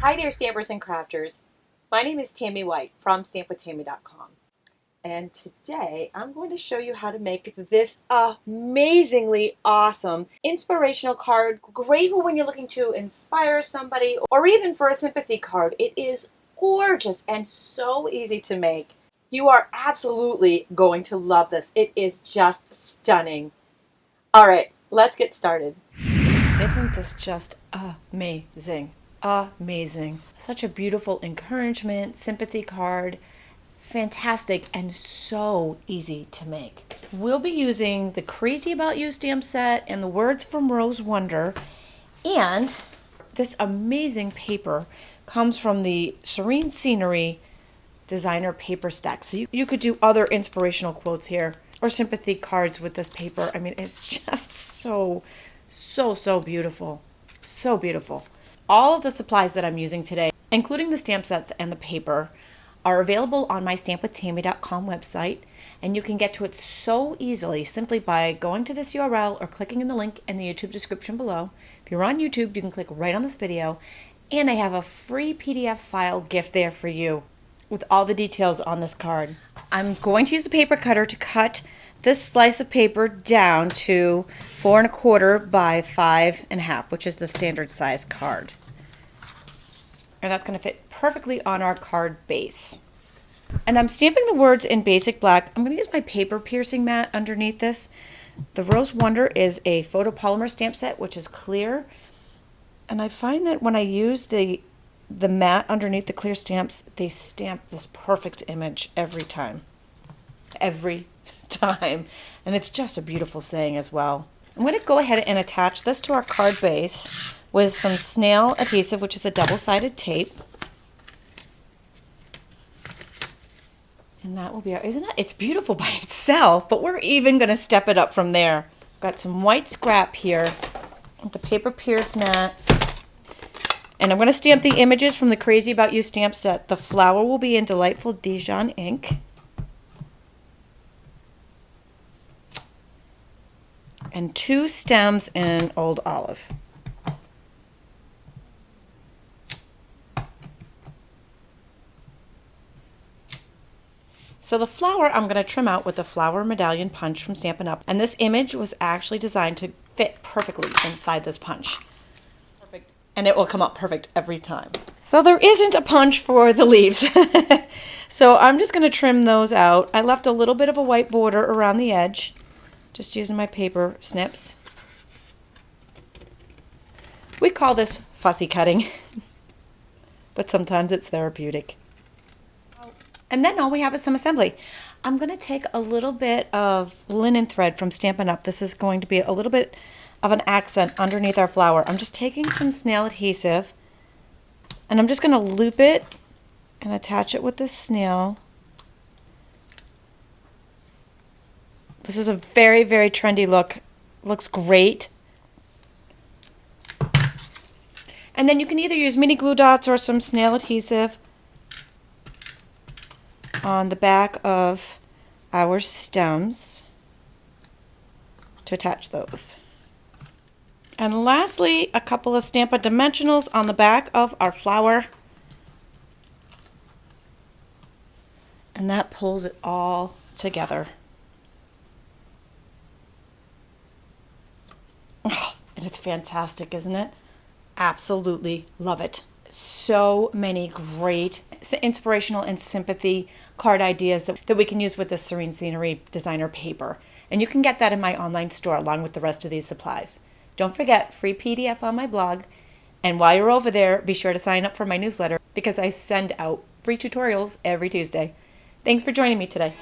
Hi there, stampers and crafters. My name is Tami White from stampwithtami.com. And today I'm going to show you how to make this amazingly awesome inspirational card. Great for when you're looking to inspire somebody or even for a sympathy card. It is gorgeous and so easy to make. You are absolutely going to love this. It is just stunning. All right, let's get started. Isn't this just amazing? Amazing. Such a beautiful encouragement, sympathy card. Fantastic and so easy to make. We'll be using the Crazy About You stamp set and the Words from Rose Wonder. And this amazing paper comes from the Serene Scenery designer paper stack. So you could do other inspirational quotes here or sympathy cards with this paper. I mean, it's just so beautiful. So beautiful. All of the supplies that I'm using today, including the stamp sets and the paper, are available on my stampwithtami.com website, and you can get to it so easily simply by going to this URL or clicking in the link in the YouTube description below. If you're on YouTube, you can click right on this video, and I have a free PDF file gift there for you with all the details on this card. I'm going to use the paper cutter to cut this slice of paper down to 4 1/4 by 5 1/2, which is the standard size card. And that's going to fit perfectly on our card base. And I'm stamping the words in basic black. I'm going to use my paper piercing mat underneath this. The Rose Wonder is a photopolymer stamp set, which is clear. And I find that when I use the mat underneath the clear stamps, they stamp this perfect image every time. Every time. And it's just a beautiful saying as well. I'm going to go ahead and attach this to our card base with some snail adhesive, which is a double-sided tape. And that will be, isn't it? It's beautiful by itself, but we're even going to step it up from there. Got some white scrap here with the paper pierce mat. And I'm going to stamp the images from the Crazy About You stamp set. The flower will be in Delightful Dijon ink. And 2 stems in Old Olive. So the flower I'm going to trim out with the flower medallion punch from Stampin' Up. And this image was actually designed to fit perfectly inside this punch. Perfect. And it will come out perfect every time. So there isn't a punch for the leaves. So I'm just going to trim those out. I left a little bit of a white border around the edge, just using my paper snips. We call this fussy cutting, but sometimes it's therapeutic. And then all we have is some assembly. I'm going to take a little bit of linen thread from Stampin' Up. This is going to be a little bit of an accent underneath our flower. I'm just taking some snail adhesive, and I'm just going to loop it and attach it with this snail. This is a very trendy look. Looks great. And then you can either use mini glue dots or some snail adhesive on the back of our stems to attach those. And lastly, a couple of Stamp Up dimensionals on the back of our flower. And that pulls it all together. Oh, and it's fantastic, isn't it? Absolutely love it. So many great inspirational and sympathy card ideas that we can use with the Serene Scenery designer paper. And you can get that in my online store along with the rest of these supplies. Don't forget, free PDF on my blog. And while you're over there, be sure to sign up for my newsletter because I send out free tutorials every Tuesday. Thanks for joining me today.